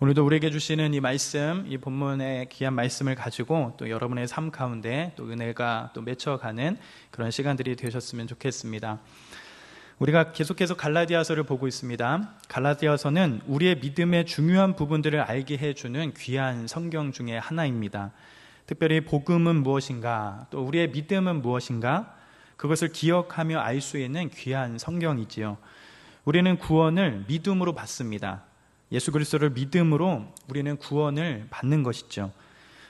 오늘도 우리에게 주시는 이 말씀, 이 본문의 귀한 말씀을 가지고 또 여러분의 삶 가운데 또 은혜가 또 맺혀가는 그런 시간들이 되셨으면 좋겠습니다. 우리가 계속해서 갈라디아서를 보고 있습니다. 갈라디아서는 우리의 믿음의 중요한 부분들을 알게 해주는 귀한 성경 중에 하나입니다. 특별히 복음은 무엇인가, 또 우리의 믿음은 무엇인가, 그것을 기억하며 알 수 있는 귀한 성경이지요. 우리는 구원을 믿음으로 받습니다. 예수 그리스도를 믿음으로 우리는 구원을 받는 것이죠.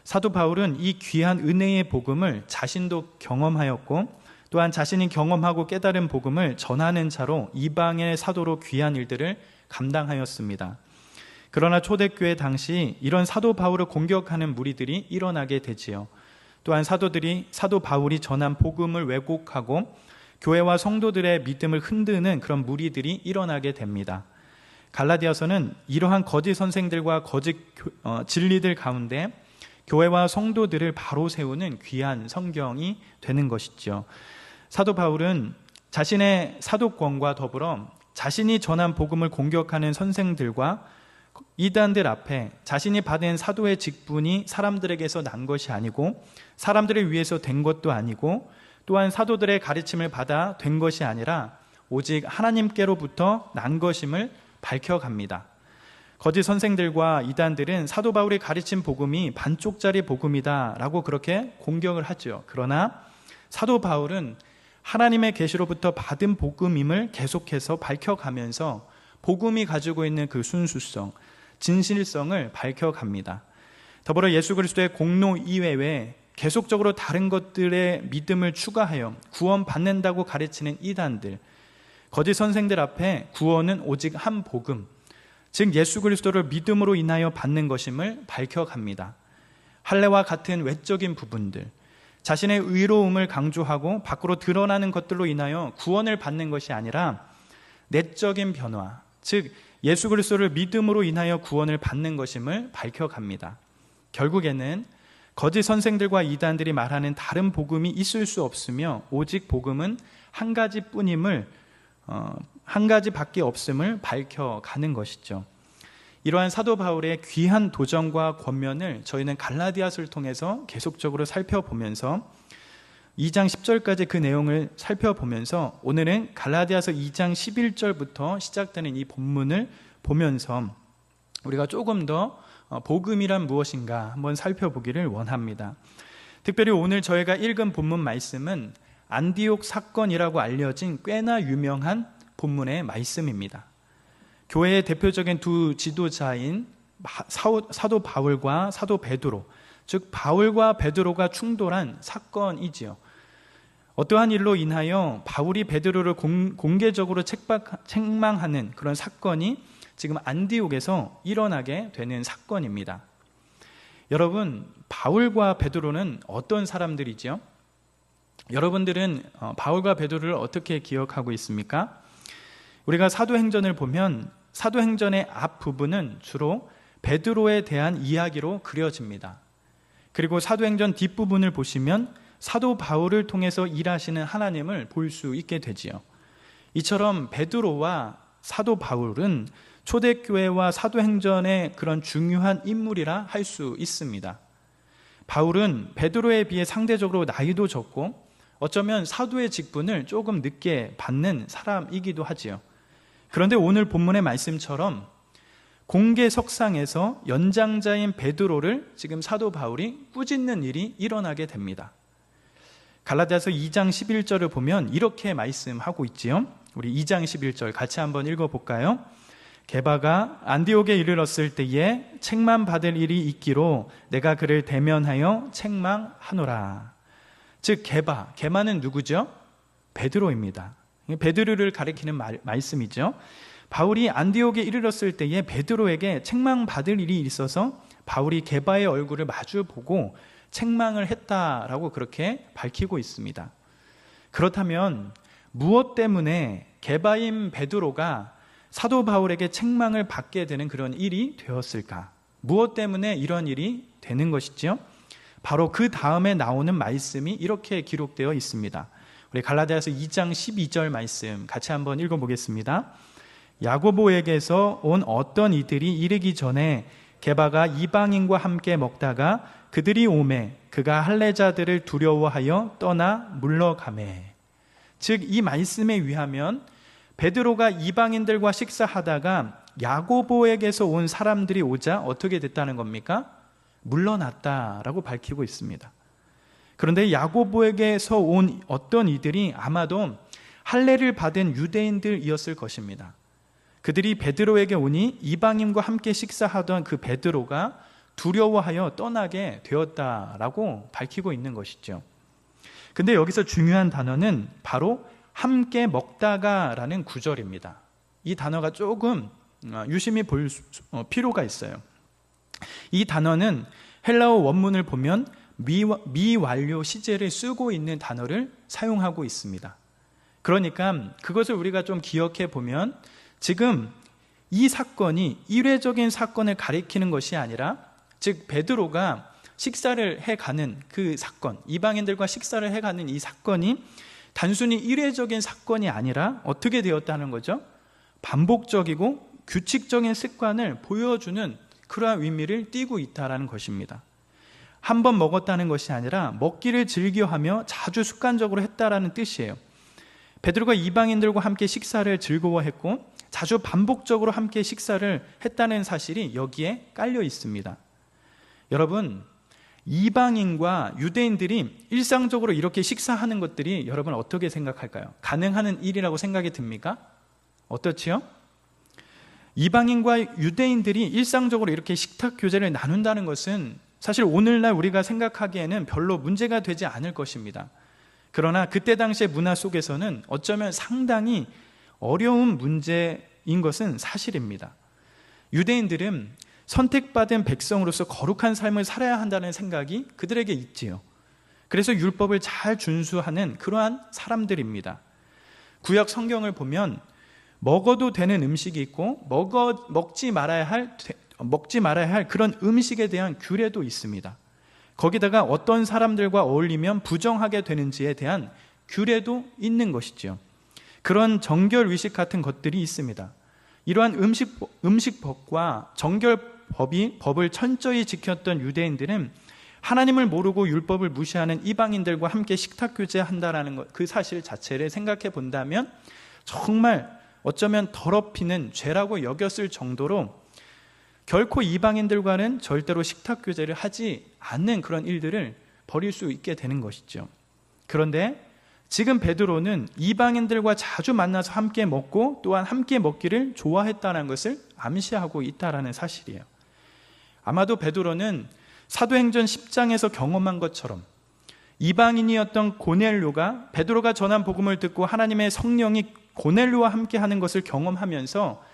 사도 바울은 이 귀한 은혜의 복음을 자신도 경험하였고, 또한 자신이 경험하고 깨달은 복음을 전하는 자로 이방의 사도로 귀한 일들을 감당하였습니다. 그러나 초대교회 당시 이런 사도 바울을 공격하는 무리들이 일어나게 되지요. 또한 사도 바울이 전한 복음을 왜곡하고 교회와 성도들의 믿음을 흔드는 그런 무리들이 일어나게 됩니다. 갈라디아서는 이러한 거짓 선생들과 거짓 진리들 가운데 교회와 성도들을 바로 세우는 귀한 성경이 되는 것이죠. 사도 바울은 자신의 사도권과 더불어 자신이 전한 복음을 공격하는 선생들과 이단들 앞에 자신이 받은 사도의 직분이 사람들에게서 난 것이 아니고 사람들을 위해서 된 것도 아니고 또한 사도들의 가르침을 받아 된 것이 아니라 오직 하나님께로부터 난 것임을 밝혀갑니다. 거짓 선생들과 이단들은 사도 바울이 가르친 복음이 반쪽짜리 복음이다 라고 그렇게 공격을 하죠. 그러나 사도 바울은 하나님의 계시로부터 받은 복음임을 계속해서 밝혀가면서 복음이 가지고 있는 그 순수성, 진실성을 밝혀갑니다. 더불어 예수 그리스도의 공로 이외에 계속적으로 다른 것들의 믿음을 추가하여 구원받는다고 가르치는 이단들, 거짓 선생들 앞에 구원은 오직 한 복음, 즉 예수 그리스도를 믿음으로 인하여 받는 것임을 밝혀갑니다. 할례와 같은 외적인 부분들, 자신의 의로움을 강조하고 밖으로 드러나는 것들로 인하여 구원을 받는 것이 아니라 내적인 변화, 즉 예수 그리스도를 믿음으로 인하여 구원을 받는 것임을 밝혀갑니다. 결국에는 거짓 선생들과 이단들이 말하는 다른 복음이 있을 수 없으며 오직 복음은 한 가지뿐임을 한 가지밖에 없음을 밝혀가는 것이죠. 이러한 사도 바울의 귀한 도전과 권면을 저희는 갈라디아서를 통해서 계속적으로 살펴보면서 2장 10절까지 그 내용을 살펴보면서 오늘은 갈라디아서 2장 11절부터 시작되는 이 본문을 보면서 우리가 조금 더 복음이란 무엇인가 한번 살펴보기를 원합니다. 특별히 오늘 저희가 읽은 본문 말씀은 안디옥 사건이라고 알려진 꽤나 유명한 본문의 말씀입니다. 교회의 대표적인 두 지도자인 사도 바울과 사도 베드로, 즉 바울과 베드로가 충돌한 사건이지요. 어떠한 일로 인하여 바울이 베드로를 공개적으로 책망하는 그런 사건이 지금 안디옥에서 일어나게 되는 사건입니다. 여러분, 바울과 베드로는 어떤 사람들이죠? 여러분들은 바울과 베드로를 어떻게 기억하고 있습니까? 우리가 사도행전을 보면 사도행전의 앞부분은 주로 베드로에 대한 이야기로 그려집니다. 그리고 사도행전 뒷부분을 보시면 사도 바울을 통해서 일하시는 하나님을 볼 수 있게 되지요. 이처럼 베드로와 사도 바울은 초대교회와 사도행전의 그런 중요한 인물이라 할 수 있습니다. 바울은 베드로에 비해 상대적으로 나이도 적고 어쩌면 사도의 직분을 조금 늦게 받는 사람이기도 하지요. 그런데 오늘 본문의 말씀처럼 공개석상에서 연장자인 베드로를 지금 사도 바울이 꾸짖는 일이 일어나게 됩니다. 갈라디아서 2장 11절을 보면 이렇게 말씀하고 있지요. 우리 2장 11절 같이 한번 읽어볼까요? 게바가 안디옥에 이르렀을 때에 책망받을 일이 있기로 내가 그를 대면하여 책망하노라. 즉 게바는 누구죠? 베드로입니다. 베드로를 가리키는 말씀이죠. 바울이 안디옥에 이르렀을 때에 베드로에게 책망받을 일이 있어서 바울이 게바의 얼굴을 마주보고 책망을 했다라고 그렇게 밝히고 있습니다. 그렇다면 무엇 때문에 게바인 베드로가 사도 바울에게 책망을 받게 되는 그런 일이 되었을까? 무엇 때문에 이런 일이 되는 것이죠? 바로 그 다음에 나오는 말씀이 이렇게 기록되어 있습니다. 우리 갈라디아서 2장 12절 말씀 같이 한번 읽어보겠습니다. 야고보에게서 온 어떤 이들이 이르기 전에 게바가 이방인과 함께 먹다가 그들이 오매 그가 할례자들을 두려워하여 떠나 물러가매. 즉 이 말씀에 의하면 베드로가 이방인들과 식사하다가 야고보에게서 온 사람들이 오자 어떻게 됐다는 겁니까? 물러났다라고 밝히고 있습니다. 그런데 야고보에게서 온 어떤 이들이 아마도 할례를 받은 유대인들이었을 것입니다. 그들이 베드로에게 오니 이방인과 함께 식사하던 그 베드로가 두려워하여 떠나게 되었다라고 밝히고 있는 것이죠. 근데 여기서 중요한 단어는 바로 함께 먹다가라는 구절입니다. 이 단어가 조금 유심히 볼 필요가 있어요. 이 단어는 헬라어 원문을 보면 미완료 시제를 쓰고 있는 단어를 사용하고 있습니다. 그러니까 그것을 우리가 좀 기억해 보면 지금 이 사건이 일회적인 사건을 가리키는 것이 아니라, 즉 베드로가 식사를 해가는 그 사건, 이방인들과 식사를 해가는 이 사건이 단순히 일회적인 사건이 아니라 어떻게 되었다는 거죠? 반복적이고 규칙적인 습관을 보여주는 그러한 의미를 띠고 있다는 것입니다. 한 번 먹었다는 것이 아니라 먹기를 즐겨하며 자주 습관적으로 했다라는 뜻이에요. 베드로가 이방인들과 함께 식사를 즐거워했고 자주 반복적으로 함께 식사를 했다는 사실이 여기에 깔려 있습니다. 여러분, 이방인과 유대인들이 일상적으로 이렇게 식사하는 것들이 여러분 어떻게 생각할까요? 가능한 일이라고 생각이 듭니까? 어떻지요? 이방인과 유대인들이 일상적으로 이렇게 식탁 교제를 나눈다는 것은 사실 오늘날 우리가 생각하기에는 별로 문제가 되지 않을 것입니다. 그러나 그때 당시의 문화 속에서는 어쩌면 상당히 어려운 문제인 것은 사실입니다. 유대인들은 선택받은 백성으로서 거룩한 삶을 살아야 한다는 생각이 그들에게 있지요. 그래서 율법을 잘 준수하는 그러한 사람들입니다. 구약 성경을 보면 먹어도 되는 음식이 있고 먹지 말아야 할 그런 음식에 대한 규례도 있습니다. 거기다가 어떤 사람들과 어울리면 부정하게 되는지에 대한 규례도 있는 것이죠. 그런 정결의식 같은 것들이 있습니다. 이러한 음식법과 정결법을 철저히 지켰던 유대인들은 하나님을 모르고 율법을 무시하는 이방인들과 함께 식탁 교제한다라는 것, 그 사실 자체를 생각해 본다면 정말 어쩌면 더럽히는 죄라고 여겼을 정도로 결코 이방인들과는 절대로 식탁 교제를 하지 않는 그런 일들을 벌일 수 있게 되는 것이죠. 그런데 지금 베드로는 이방인들과 자주 만나서 함께 먹고 또한 함께 먹기를 좋아했다는 것을 암시하고 있다는 사실이에요. 아마도 베드로는 사도행전 10장에서 경험한 것처럼 이방인이었던 고넬료가 베드로가 전한 복음을 듣고 하나님의 성령이 고넬료와 함께 하는 것을 경험하면서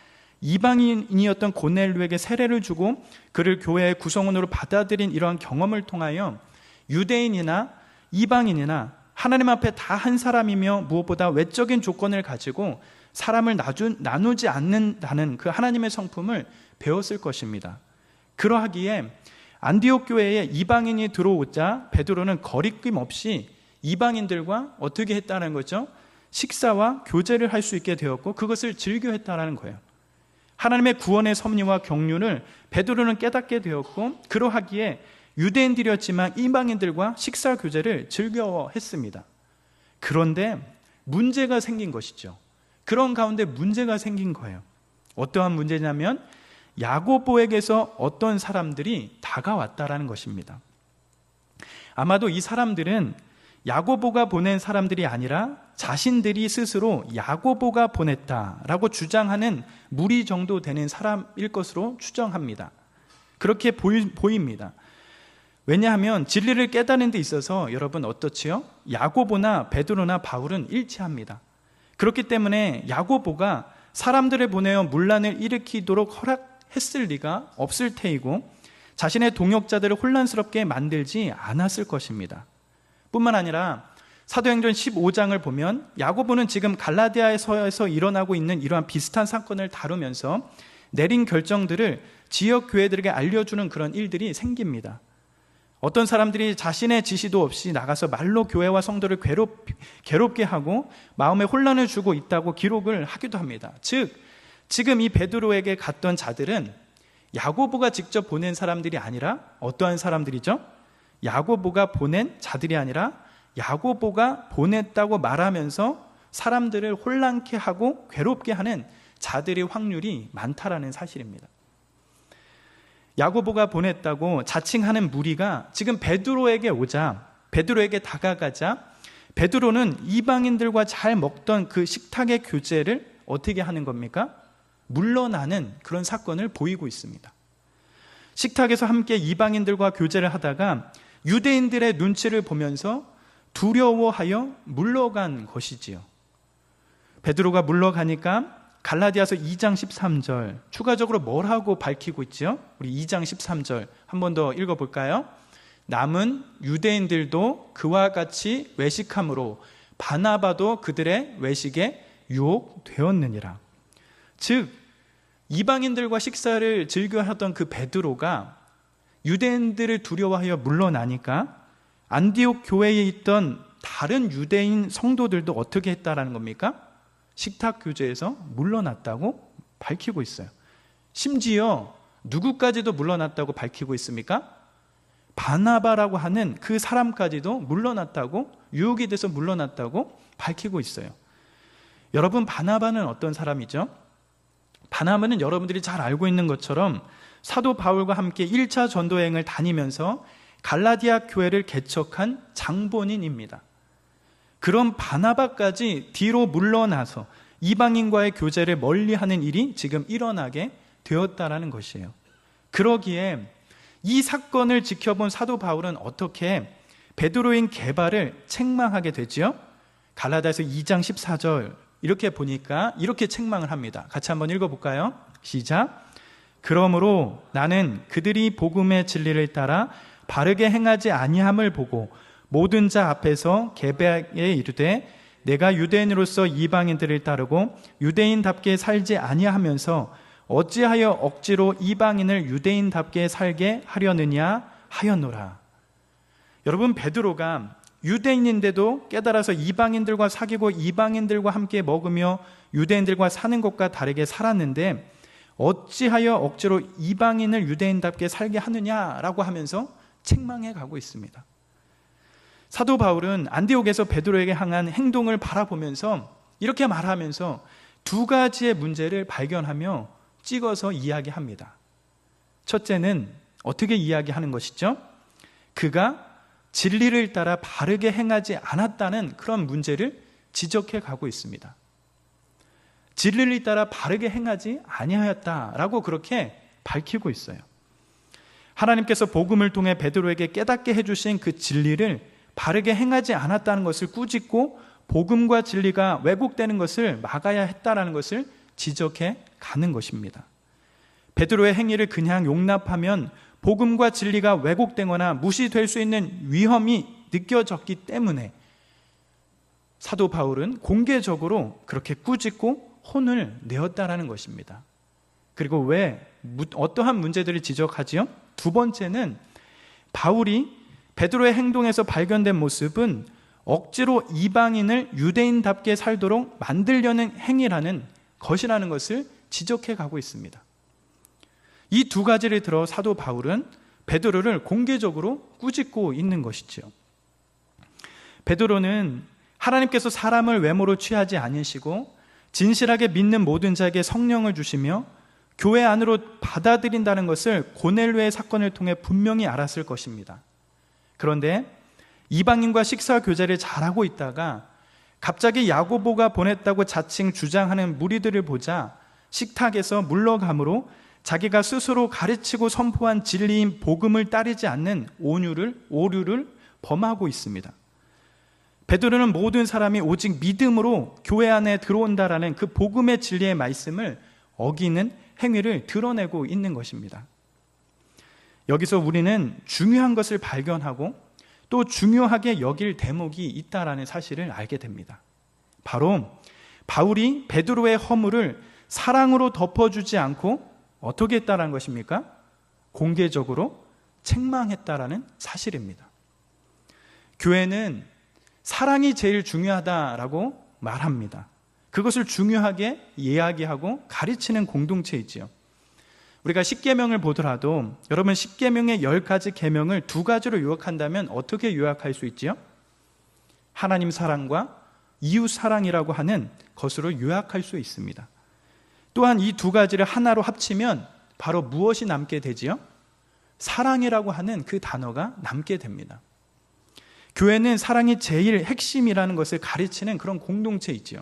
이방인이었던 고넬료에게 세례를 주고 그를 교회의 구성원으로 받아들인 이러한 경험을 통하여 유대인이나 이방인이나 하나님 앞에 다 한 사람이며 무엇보다 외적인 조건을 가지고 사람을 나누지 않는다는 그 하나님의 성품을 배웠을 것입니다. 그러하기에 안디옥 교회에 이방인이 들어오자 베드로는 거리낌 없이 이방인들과 어떻게 했다는 거죠? 식사와 교제를 할 수 있게 되었고 그것을 즐겨했다는 거예요. 하나님의 구원의 섭리와 경륜을 베드로는 깨닫게 되었고 그러하기에 유대인들이었지만 이방인들과 식사 교제를 즐겨했습니다. 그런데 문제가 생긴 것이죠. 그런 가운데 문제가 생긴 거예요. 어떠한 문제냐면 야고보에게서 어떤 사람들이 다가왔다라는 것입니다. 아마도 이 사람들은 야고보가 보낸 사람들이 아니라 자신들이 스스로 야고보가 보냈다라고 주장하는 무리 정도 되는 사람일 것으로 추정합니다. 그렇게 보입니다. 왜냐하면 진리를 깨닫는 데 있어서 여러분 어떻지요? 야고보나 베드로나 바울은 일치합니다. 그렇기 때문에 야고보가 사람들을 보내어 문란을 일으키도록 허락했을 리가 없을 테이고 자신의 동역자들을 혼란스럽게 만들지 않았을 것입니다. 뿐만 아니라 사도행전 15장을 보면 야고보는 지금 갈라디아에서 일어나고 있는 이러한 비슷한 사건을 다루면서 내린 결정들을 지역 교회들에게 알려주는 그런 일들이 생깁니다. 어떤 사람들이 자신의 지시도 없이 나가서 말로 교회와 성도를 괴롭게 하고 마음에 혼란을 주고 있다고 기록을 하기도 합니다. 즉 지금 이 베드로에게 갔던 자들은 야고보가 직접 보낸 사람들이 아니라 어떠한 사람들이죠? 야고보가 보낸 자들이 아니라 야고보가 보냈다고 말하면서 사람들을 혼란케 하고 괴롭게 하는 자들의 확률이 많다라는 사실입니다. 야고보가 보냈다고 자칭하는 무리가 지금 베드로에게 오자, 베드로에게 다가가자 베드로는 이방인들과 잘 먹던 그 식탁의 교제를 어떻게 하는 겁니까? 물러나는 그런 사건을 보이고 있습니다. 식탁에서 함께 이방인들과 교제를 하다가 유대인들의 눈치를 보면서 두려워하여 물러간 것이지요. 베드로가 물러가니까 갈라디아서 2장 13절 추가적으로 뭐라고 밝히고 있죠? 우리 2장 13절 한 번 더 읽어볼까요? 남은 유대인들도 그와 같이 외식함으로 바나바도 그들의 외식에 유혹되었느니라. 즉 이방인들과 식사를 즐겨하던 그 베드로가 유대인들을 두려워하여 물러나니까 안디옥 교회에 있던 다른 유대인 성도들도 어떻게 했다라는 겁니까? 식탁 교제에서 물러났다고 밝히고 있어요. 심지어 누구까지도 물러났다고 밝히고 있습니까? 바나바라고 하는 그 사람까지도 물러났다고, 유혹이 돼서 물러났다고 밝히고 있어요. 여러분, 바나바는 어떤 사람이죠? 바나바는 여러분들이 잘 알고 있는 것처럼 사도 바울과 함께 1차 전도여행을 다니면서 갈라디아 교회를 개척한 장본인입니다. 그런 바나바까지 뒤로 물러나서 이방인과의 교제를 멀리하는 일이 지금 일어나게 되었다라는 것이에요. 그러기에 이 사건을 지켜본 사도 바울은 어떻게 베드로인 게바를 책망하게 되지요? 갈라디아서 2장 14절 이렇게 보니까 이렇게 책망을 합니다. 같이 한번 읽어볼까요? 시작. 그러므로 나는 그들이 복음의 진리를 따라 바르게 행하지 아니함을 보고 모든 자 앞에서 게바에 이르되 내가 유대인으로서 이방인들을 따르고 유대인답게 살지 아니하면서 어찌하여 억지로 이방인을 유대인답게 살게 하려느냐 하였노라. 여러분, 베드로가 유대인인데도 깨달아서 이방인들과 사귀고 이방인들과 함께 먹으며 유대인들과 사는 것과 다르게 살았는데 어찌하여 억지로 이방인을 유대인답게 살게 하느냐라고 하면서 책망해 가고 있습니다. 사도 바울은 안디옥에서 베드로에게 향한 행동을 바라보면서 이렇게 말하면서 두 가지의 문제를 발견하며 찍어서 이야기합니다. 첫째는 어떻게 이야기하는 것이죠? 그가 진리를 따라 바르게 행하지 않았다는 그런 문제를 지적해 가고 있습니다. 진리를 따라 바르게 행하지 아니하였다라고 그렇게 밝히고 있어요. 하나님께서 복음을 통해 베드로에게 깨닫게 해주신 그 진리를 바르게 행하지 않았다는 것을 꾸짖고 복음과 진리가 왜곡되는 것을 막아야 했다는 것을 지적해 가는 것입니다. 베드로의 행위를 그냥 용납하면 복음과 진리가 왜곡되거나 무시될 수 있는 위험이 느껴졌기 때문에 사도 바울은 공개적으로 그렇게 꾸짖고 혼을 내었다라는 것입니다. 그리고 왜 어떠한 문제들을 지적하지요? 두 번째는 바울이 베드로의 행동에서 발견된 모습은 억지로 이방인을 유대인답게 살도록 만들려는 행위라는 것이라는 것을 지적해 가고 있습니다. 이 두 가지를 들어 사도 바울은 베드로를 공개적으로 꾸짖고 있는 것이죠. 베드로는 하나님께서 사람을 외모로 취하지 않으시고 진실하게 믿는 모든 자에게 성령을 주시며 교회 안으로 받아들인다는 것을 고넬료의 사건을 통해 분명히 알았을 것입니다. 그런데 이방인과 식사 교제를 잘하고 있다가 갑자기 야고보가 보냈다고 자칭 주장하는 무리들을 보자 식탁에서 물러감으로 자기가 스스로 가르치고 선포한 진리인 복음을 따르지 않는 오류를 범하고 있습니다. 베드로는 모든 사람이 오직 믿음으로 교회 안에 들어온다라는 그 복음의 진리의 말씀을 어기는 행위를 드러내고 있는 것입니다. 여기서 우리는 중요한 것을 발견하고 또 중요하게 여길 대목이 있다라는 사실을 알게 됩니다. 바로 바울이 베드로의 허물을 사랑으로 덮어주지 않고 어떻게 했다라는 것입니까? 공개적으로 책망했다라는 사실입니다. 교회는 사랑이 제일 중요하다라고 말합니다. 그것을 중요하게 이야기하고 가르치는 공동체이지요. 우리가 십계명을 보더라도 여러분 십계명의 10가지 계명을 2가지로 요약한다면 어떻게 요약할 수 있지요? 하나님 사랑과 이웃 사랑이라고 하는 것으로 요약할 수 있습니다. 또한 이 2가지를 하나로 합치면 바로 무엇이 남게 되지요? 사랑이라고 하는 그 단어가 남게 됩니다. 교회는 사랑이 제일 핵심이라는 것을 가르치는 그런 공동체이지요.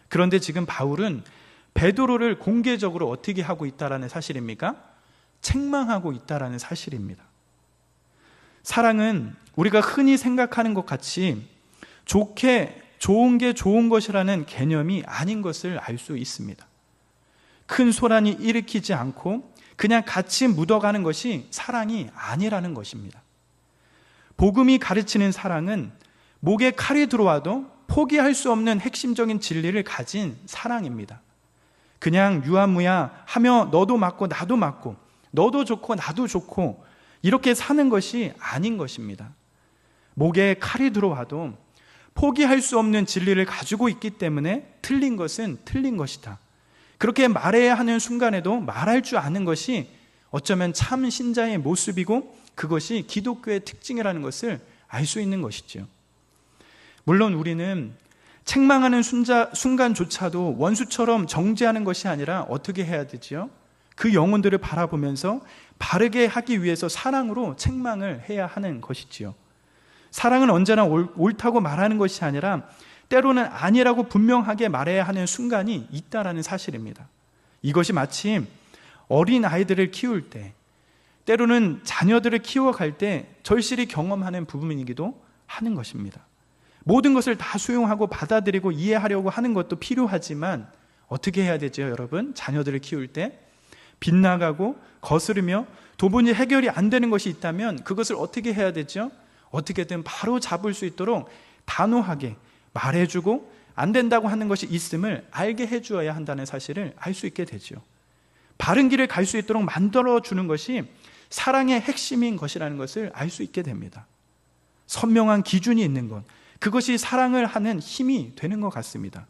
그런데 지금 바울은 베드로를 공개적으로 어떻게 하고 있다라는 사실입니까? 책망하고 있다라는 사실입니다. 사랑은 우리가 흔히 생각하는 것 같이 좋은 게 좋은 것이라는 개념이 아닌 것을 알 수 있습니다. 큰 소란이 일으키지 않고 그냥 같이 묻어가는 것이 사랑이 아니라는 것입니다. 복음이 가르치는 사랑은 목에 칼이 들어와도 포기할 수 없는 핵심적인 진리를 가진 사랑입니다. 그냥 유아무야 하며 너도 맞고 나도 맞고 너도 좋고 나도 좋고 이렇게 사는 것이 아닌 것입니다. 목에 칼이 들어와도 포기할 수 없는 진리를 가지고 있기 때문에 틀린 것은 틀린 것이다. 그렇게 말해야 하는 순간에도 말할 줄 아는 것이 어쩌면 참 신자의 모습이고 그것이 기독교의 특징이라는 것을 알 수 있는 것이죠. 물론 우리는 책망하는 순간조차도 원수처럼 정죄하는 것이 아니라 어떻게 해야 되지요? 그 영혼들을 바라보면서 바르게 하기 위해서 사랑으로 책망을 해야 하는 것이지요. 사랑은 언제나 옳다고 말하는 것이 아니라 때로는 아니라고 분명하게 말해야 하는 순간이 있다라는 사실입니다. 이것이 마치 어린 아이들을 키울 때, 때로는 자녀들을 키워갈 때 절실히 경험하는 부분이기도 하는 것입니다. 모든 것을 다 수용하고 받아들이고 이해하려고 하는 것도 필요하지만 어떻게 해야 되죠, 여러분? 자녀들을 키울 때 빗나가고 거스르며 도무지 해결이 안 되는 것이 있다면 그것을 어떻게 해야 되죠? 어떻게든 바로 잡을 수 있도록 단호하게 말해주고 안 된다고 하는 것이 있음을 알게 해주어야 한다는 사실을 알 수 있게 되죠. 바른 길을 갈 수 있도록 만들어주는 것이 사랑의 핵심인 것이라는 것을 알 수 있게 됩니다. 선명한 기준이 있는 것, 그것이 사랑을 하는 힘이 되는 것 같습니다.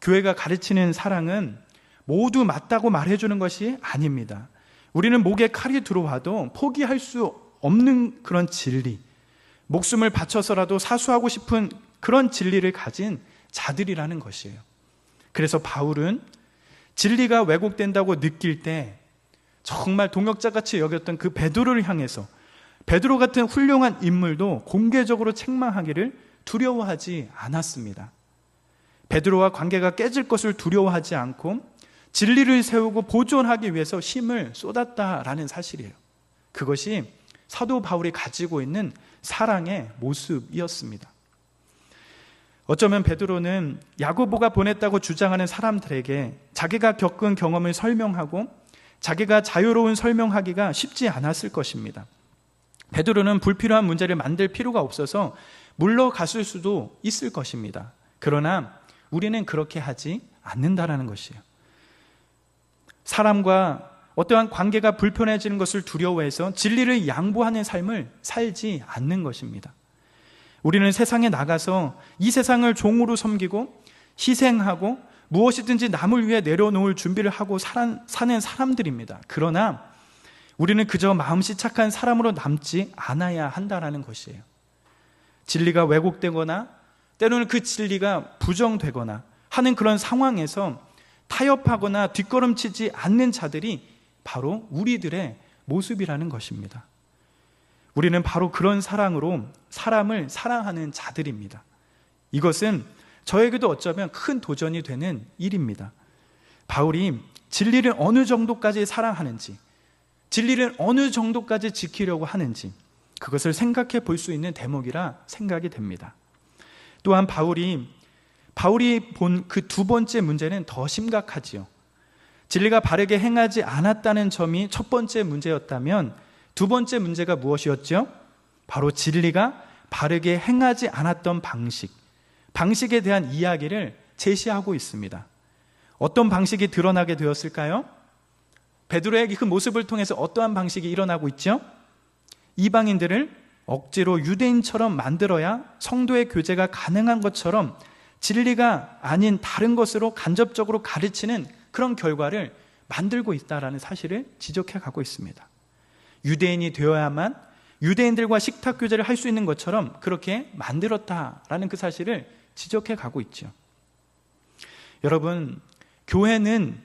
교회가 가르치는 사랑은 모두 맞다고 말해주는 것이 아닙니다. 우리는 목에 칼이 들어와도 포기할 수 없는 그런 진리, 목숨을 바쳐서라도 사수하고 싶은 그런 진리를 가진 자들이라는 것이에요. 그래서 바울은 진리가 왜곡된다고 느낄 때 정말 동역자같이 여겼던 그 베드로를 향해서 베드로 같은 훌륭한 인물도 공개적으로 책망하기를 두려워하지 않았습니다. 베드로와 관계가 깨질 것을 두려워하지 않고 진리를 세우고 보존하기 위해서 힘을 쏟았다라는 사실이에요. 그것이 사도 바울이 가지고 있는 사랑의 모습이었습니다. 어쩌면 베드로는 야고보가 보냈다고 주장하는 사람들에게 자기가 겪은 경험을 설명하고 자기가 자유로운 설명하기가 쉽지 않았을 것입니다. 베드로는 불필요한 문제를 만들 필요가 없어서 물러갔을 수도 있을 것입니다. 그러나 우리는 그렇게 하지 않는다라는 것이에요. 사람과 어떠한 관계가 불편해지는 것을 두려워해서 진리를 양보하는 삶을 살지 않는 것입니다. 우리는 세상에 나가서 이 세상을 종으로 섬기고 희생하고 무엇이든지 남을 위해 내려놓을 준비를 하고 사는 사람들입니다. 그러나 우리는 그저 마음씨 착한 사람으로 남지 않아야 한다는 것이에요. 진리가 왜곡되거나 때로는 그 진리가 부정되거나 하는 그런 상황에서 타협하거나 뒷걸음치지 않는 자들이 바로 우리들의 모습이라는 것입니다. 우리는 바로 그런 사랑으로 사람을 사랑하는 자들입니다. 이것은 저에게도 어쩌면 큰 도전이 되는 일입니다. 바울이 진리를 어느 정도까지 사랑하는지, 진리를 어느 정도까지 지키려고 하는지 그것을 생각해 볼 수 있는 대목이라 생각이 됩니다. 또한 바울이 본 그 2번째 문제는 더 심각하지요. 진리가 바르게 행하지 않았다는 점이 첫 번째 문제였다면 2번째 문제가 무엇이었죠? 바로 진리가 바르게 행하지 않았던 방식에 대한 이야기를 제시하고 있습니다. 어떤 방식이 드러나게 되었을까요? 베드로의 그 모습을 통해서 어떠한 방식이 일어나고 있죠? 이방인들을 억지로 유대인처럼 만들어야 성도의 교제가 가능한 것처럼 진리가 아닌 다른 것으로 간접적으로 가르치는 그런 결과를 만들고 있다라는 사실을 지적해 가고 있습니다. 유대인이 되어야만 유대인들과 식탁 교제를 할 수 있는 것처럼 그렇게 만들었다라는 그 사실을 지적해 가고 있죠. 여러분, 교회는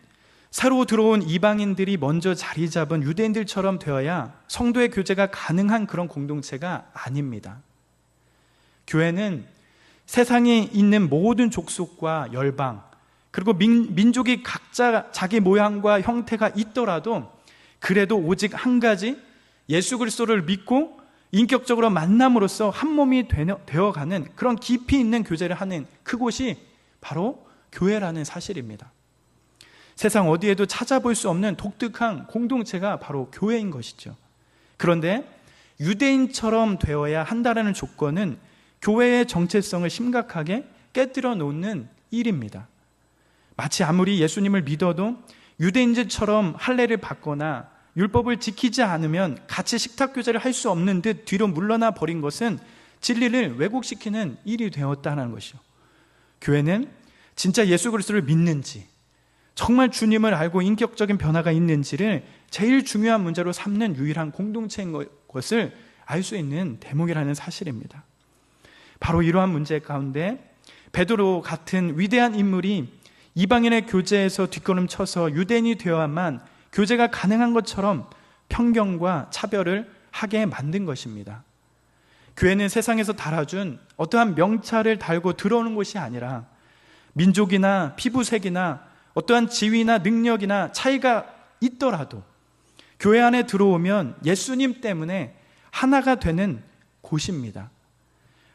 새로 들어온 이방인들이 먼저 자리 잡은 유대인들처럼 되어야 성도의 교제가 가능한 그런 공동체가 아닙니다. 교회는 세상에 있는 모든 족속과 열방, 그리고 민족이 각자 자기 모양과 형태가 있더라도 그래도 오직 한 가지 예수 그리스도를 믿고 인격적으로 만남으로써 한 몸이 되어가는 그런 깊이 있는 교제를 하는 그곳이 바로 교회라는 사실입니다. 세상 어디에도 찾아볼 수 없는 독특한 공동체가 바로 교회인 것이죠. 그런데 유대인처럼 되어야 한다는 조건은 교회의 정체성을 심각하게 깨뜨려 놓는 일입니다. 마치 아무리 예수님을 믿어도 유대인들처럼 할례를 받거나 율법을 지키지 않으면 같이 식탁 교제를 할 수 없는 듯 뒤로 물러나 버린 것은 진리를 왜곡시키는 일이 되었다는 것이죠. 교회는 진짜 예수 그리스도를 믿는지, 정말 주님을 알고 인격적인 변화가 있는지를 제일 중요한 문제로 삼는 유일한 공동체인 것을 알 수 있는 대목이라는 사실입니다. 바로 이러한 문제 가운데 베드로 같은 위대한 인물이 이방인의 교제에서 뒷걸음쳐서 유대인이 되어야만 교제가 가능한 것처럼 편견과 차별을 하게 만든 것입니다. 교회는 세상에서 달아준 어떠한 명찰을 달고 들어오는 곳이 아니라 민족이나 피부색이나 어떠한 지위나 능력이나 차이가 있더라도 교회 안에 들어오면 예수님 때문에 하나가 되는 곳입니다.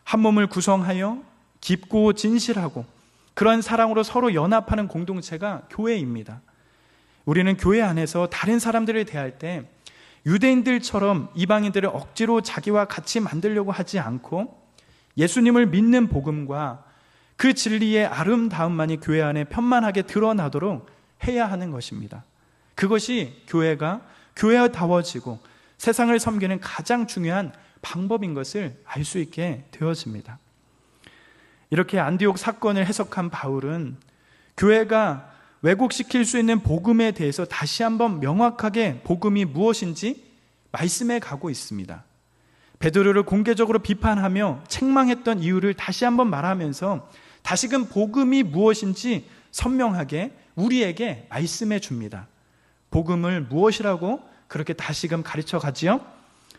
한 몸을 구성하여 깊고 진실하고 그런 사랑으로 서로 연합하는 공동체가 교회입니다. 우리는 교회 안에서 다른 사람들을 대할 때 유대인들처럼 이방인들을 억지로 자기와 같이 만들려고 하지 않고 예수님을 믿는 복음과 그 진리의 아름다움만이 교회 안에 편만하게 드러나도록 해야 하는 것입니다. 그것이 교회가 교회다워지고 세상을 섬기는 가장 중요한 방법인 것을 알 수 있게 되어집니다. 이렇게 안디옥 사건을 해석한 바울은 교회가 왜곡시킬 수 있는 복음에 대해서 다시 한번 명확하게 복음이 무엇인지 말씀해 가고 있습니다. 베드로를 공개적으로 비판하며 책망했던 이유를 다시 한번 말하면서 다시금 복음이 무엇인지 선명하게 우리에게 말씀해 줍니다. 복음을 무엇이라고 그렇게 다시금 가르쳐 가지요?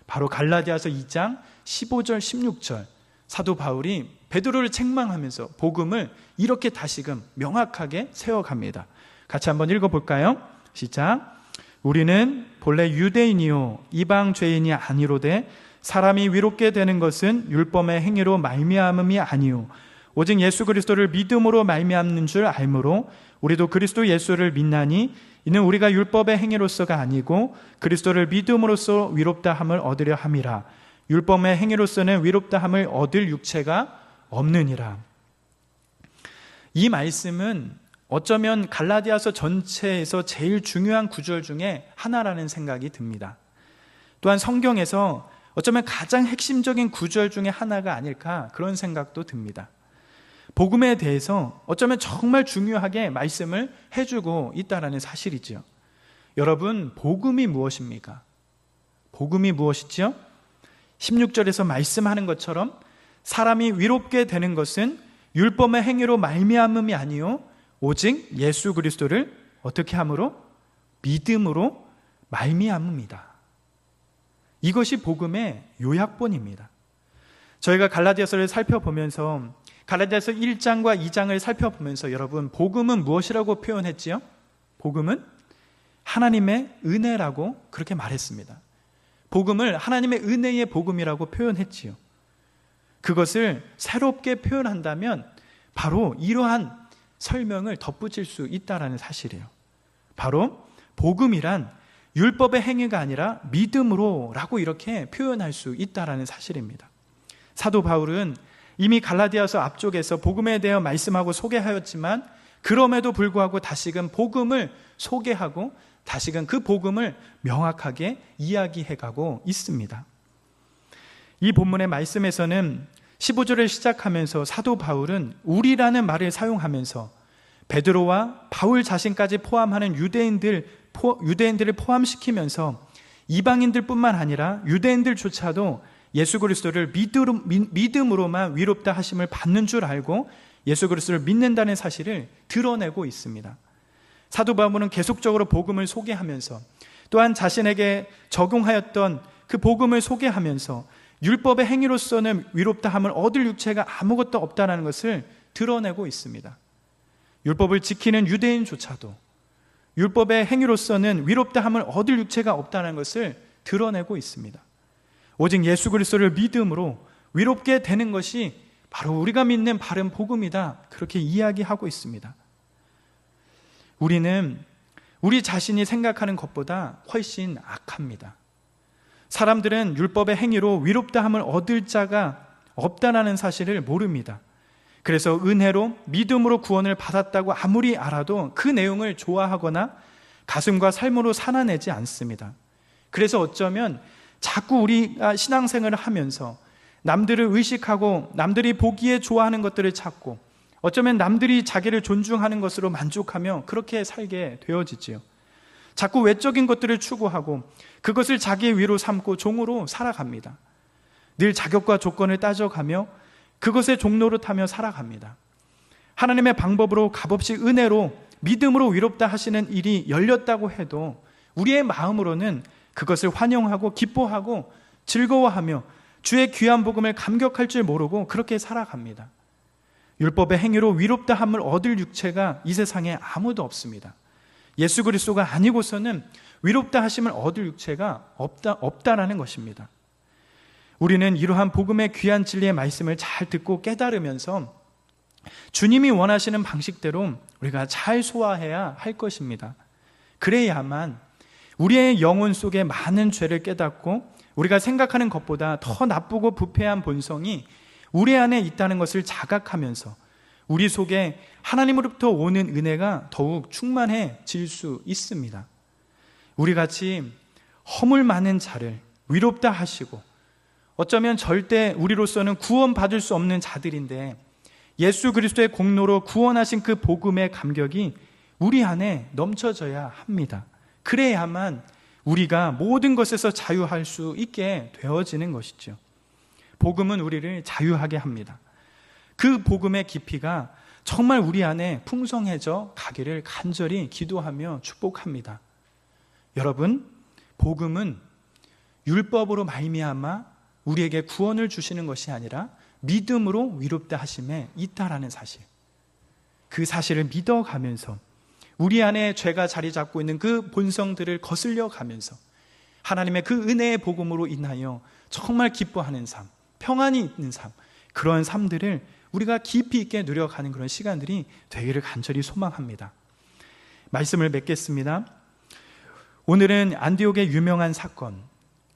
바로 갈라디아서 2장 15절 16절 사도 바울이 베드로를 책망하면서 복음을 이렇게 다시금 명확하게 세워갑니다. 같이 한번 읽어볼까요? 시작. 우리는 본래 유대인이요 이방 죄인이 아니로되 사람이 위롭게 되는 것은 율법의 행위로 말미암음이 아니요 오직 예수 그리스도를 믿음으로 말미암는 줄 알므로 우리도 그리스도 예수를 믿나니 이는 우리가 율법의 행위로서가 아니고 그리스도를 믿음으로써 위롭다 함을 얻으려 함이라. 율법의 행위로서는 위롭다 함을 얻을 육체가 없느니라. 이 말씀은 어쩌면 갈라디아서 전체에서 제일 중요한 구절 중에 하나라는 생각이 듭니다. 또한 성경에서 어쩌면 가장 핵심적인 구절 중에 하나가 아닐까 그런 생각도 듭니다. 복음에 대해서 어쩌면 정말 중요하게 말씀을 해주고 있다는 사실이죠. 여러분, 복음이 무엇입니까? 복음이 무엇이죠? 16절에서 말씀하는 것처럼 사람이 위롭게 되는 것은 율법의 행위로 말미암음이 아니요 오직 예수 그리스도를 어떻게 함으로? 믿음으로 말미암음이다. 이것이 복음의 요약본입니다. 저희가 갈라디아서를 살펴보면서 갈라디아서 1장과 2장을 살펴보면서 여러분 복음은 무엇이라고 표현했지요? 복음은 하나님의 은혜라고 그렇게 말했습니다. 복음을 하나님의 은혜의 복음이라고 표현했지요. 그것을 새롭게 표현한다면 바로 이러한 설명을 덧붙일 수 있다는 사실이에요. 바로 복음이란 율법의 행위가 아니라 믿음으로 라고 이렇게 표현할 수 있다는 사실입니다. 사도 바울은 이미 갈라디아서 앞쪽에서 복음에 대해 말씀하고 소개하였지만 그럼에도 불구하고 다시금 복음을 소개하고 다시금 그 복음을 명확하게 이야기해가고 있습니다. 이 본문의 말씀에서는 15절을 시작하면서 사도 바울은 우리라는 말을 사용하면서 베드로와 바울 자신까지 포함하는 유대인들 유대인들을 포함시키면서 이방인들뿐만 아니라 유대인들조차도 예수 그리스도를 믿음으로만 위롭다 하심을 받는 줄 알고 예수 그리스도를 믿는다는 사실을 드러내고 있습니다. 사도 바울은 계속적으로 복음을 소개하면서 또한 자신에게 적용하였던 그 복음을 소개하면서 율법의 행위로서는 위롭다함을 얻을 육체가 아무것도 없다는 것을 드러내고 있습니다. 율법을 지키는 유대인조차도 율법의 행위로서는 위롭다함을 얻을 육체가 없다는 것을 드러내고 있습니다. 오직 예수 그리스도를 믿음으로 위롭게 되는 것이 바로 우리가 믿는 바른 복음이다, 그렇게 이야기하고 있습니다. 우리는 우리 자신이 생각하는 것보다 훨씬 악합니다. 사람들은 율법의 행위로 위롭다함을 얻을 자가 없다는 사실을 모릅니다. 그래서 은혜로 믿음으로 구원을 받았다고 아무리 알아도 그 내용을 좋아하거나 가슴과 삶으로 살아내지 않습니다. 그래서 어쩌면 자꾸 우리가 신앙생활을 하면서 남들을 의식하고 남들이 보기에 좋아하는 것들을 찾고 어쩌면 남들이 자기를 존중하는 것으로 만족하며 그렇게 살게 되어지지요. 자꾸 외적인 것들을 추구하고 그것을 자기의 위로 삼고 종으로 살아갑니다. 늘 자격과 조건을 따져가며 그것의 종로로 타며 살아갑니다. 하나님의 방법으로 값없이 은혜로 믿음으로 위롭다 하시는 일이 열렸다고 해도 우리의 마음으로는 그것을 환영하고 기뻐하고 즐거워하며 주의 귀한 복음을 감격할 줄 모르고 그렇게 살아갑니다. 율법의 행위로 위롭다함을 얻을 육체가 이 세상에 아무도 없습니다. 예수 그리스도가 아니고서는 위롭다 하심을 얻을 육체가 없다라는 것입니다. 우리는 이러한 복음의 귀한 진리의 말씀을 잘 듣고 깨달으면서 주님이 원하시는 방식대로 우리가 잘 소화해야 할 것입니다. 그래야만 우리의 영혼 속에 많은 죄를 깨닫고 우리가 생각하는 것보다 더 나쁘고 부패한 본성이 우리 안에 있다는 것을 자각하면서 우리 속에 하나님으로부터 오는 은혜가 더욱 충만해질 수 있습니다. 우리같이 허물 많은 자를 위롭다 하시고 어쩌면 절대 우리로서는 구원받을 수 없는 자들인데 예수 그리스도의 공로로 구원하신 그 복음의 감격이 우리 안에 넘쳐져야 합니다. 그래야만 우리가 모든 것에서 자유할 수 있게 되어지는 것이죠. 복음은 우리를 자유하게 합니다. 그 복음의 깊이가 정말 우리 안에 풍성해져 가기를 간절히 기도하며 축복합니다. 여러분, 복음은 율법으로 말미암아 우리에게 구원을 주시는 것이 아니라 믿음으로 위롭다 하심에 있다라는 사실, 그 사실을 믿어가면서 우리 안에 죄가 자리 잡고 있는 그 본성들을 거슬려 가면서 하나님의 그 은혜의 복음으로 인하여 정말 기뻐하는 삶, 평안이 있는 삶, 그런 삶들을 우리가 깊이 있게 누려가는 그런 시간들이 되기를 간절히 소망합니다. 말씀을 맺겠습니다. 오늘은 안디옥의 유명한 사건,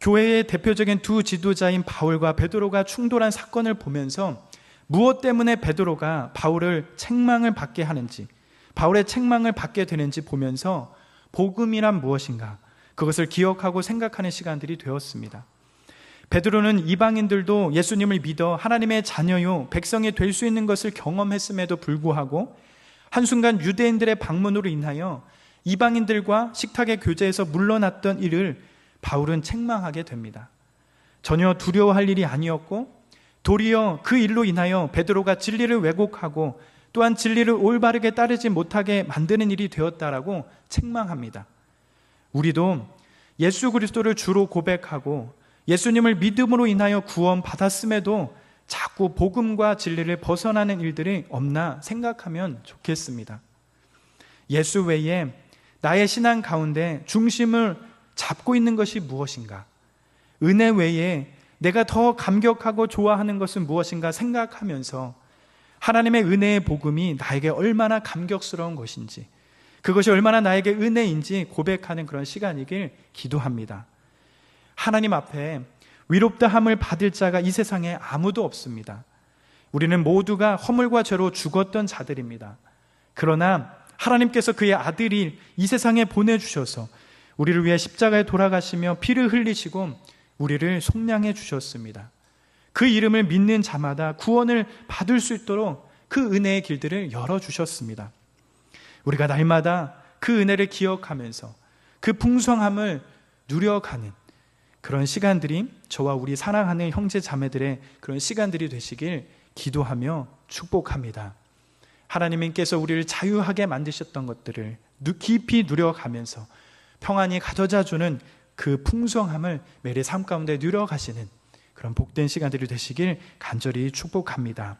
교회의 대표적인 두 지도자인 바울과 베드로가 충돌한 사건을 보면서 무엇 때문에 베드로가 바울의 책망을 받게 되는지 보면서 복음이란 무엇인가, 그것을 기억하고 생각하는 시간들이 되었습니다. 베드로는 이방인들도 예수님을 믿어 하나님의 자녀요 백성이 될 수 있는 것을 경험했음에도 불구하고 한순간 유대인들의 방문으로 인하여 이방인들과 식탁의 교제에서 물러났던 일을 바울은 책망하게 됩니다. 전혀 두려워할 일이 아니었고 도리어 그 일로 인하여 베드로가 진리를 왜곡하고 또한 진리를 올바르게 따르지 못하게 만드는 일이 되었다라고 책망합니다. 우리도 예수 그리스도를 주로 고백하고 예수님을 믿음으로 인하여 구원받았음에도 자꾸 복음과 진리를 벗어나는 일들이 없나 생각하면 좋겠습니다. 예수 외에 나의 신앙 가운데 중심을 잡고 있는 것이 무엇인가? 은혜 외에 내가 더 감격하고 좋아하는 것은 무엇인가 생각하면서 하나님의 은혜의 복음이 나에게 얼마나 감격스러운 것인지, 그것이 얼마나 나에게 은혜인지 고백하는 그런 시간이길 기도합니다. 하나님 앞에 위롭다함을 받을 자가 이 세상에 아무도 없습니다. 우리는 모두가 허물과 죄로 죽었던 자들입니다. 그러나 하나님께서 그의 아들이 이 세상에 보내주셔서 우리를 위해 십자가에 돌아가시며 피를 흘리시고 우리를 속량해 주셨습니다. 그 이름을 믿는 자마다 구원을 받을 수 있도록 그 은혜의 길들을 열어주셨습니다. 우리가 날마다 그 은혜를 기억하면서 그 풍성함을 누려가는 그런 시간들이 저와 우리 사랑하는 형제 자매들의 그런 시간들이 되시길 기도하며 축복합니다. 하나님께서 우리를 자유하게 만드셨던 것들을 깊이 누려가면서 평안이 가져다 주는 그 풍성함을 매일 삶 가운데 누려가시는 그런 복된 시간들이 되시길 간절히 축복합니다.